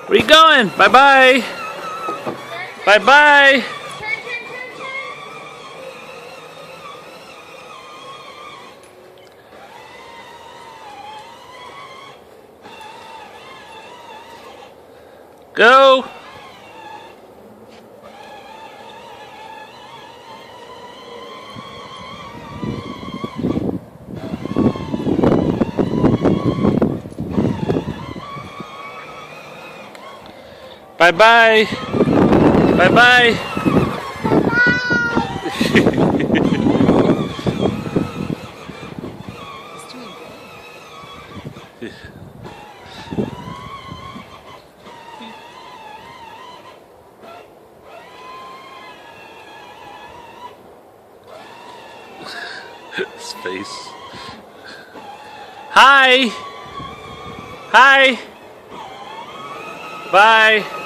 Where you going? Bye-bye. Bye-bye. Go. Bye-bye. Bye-bye. His face. Hi. Hi. Bye.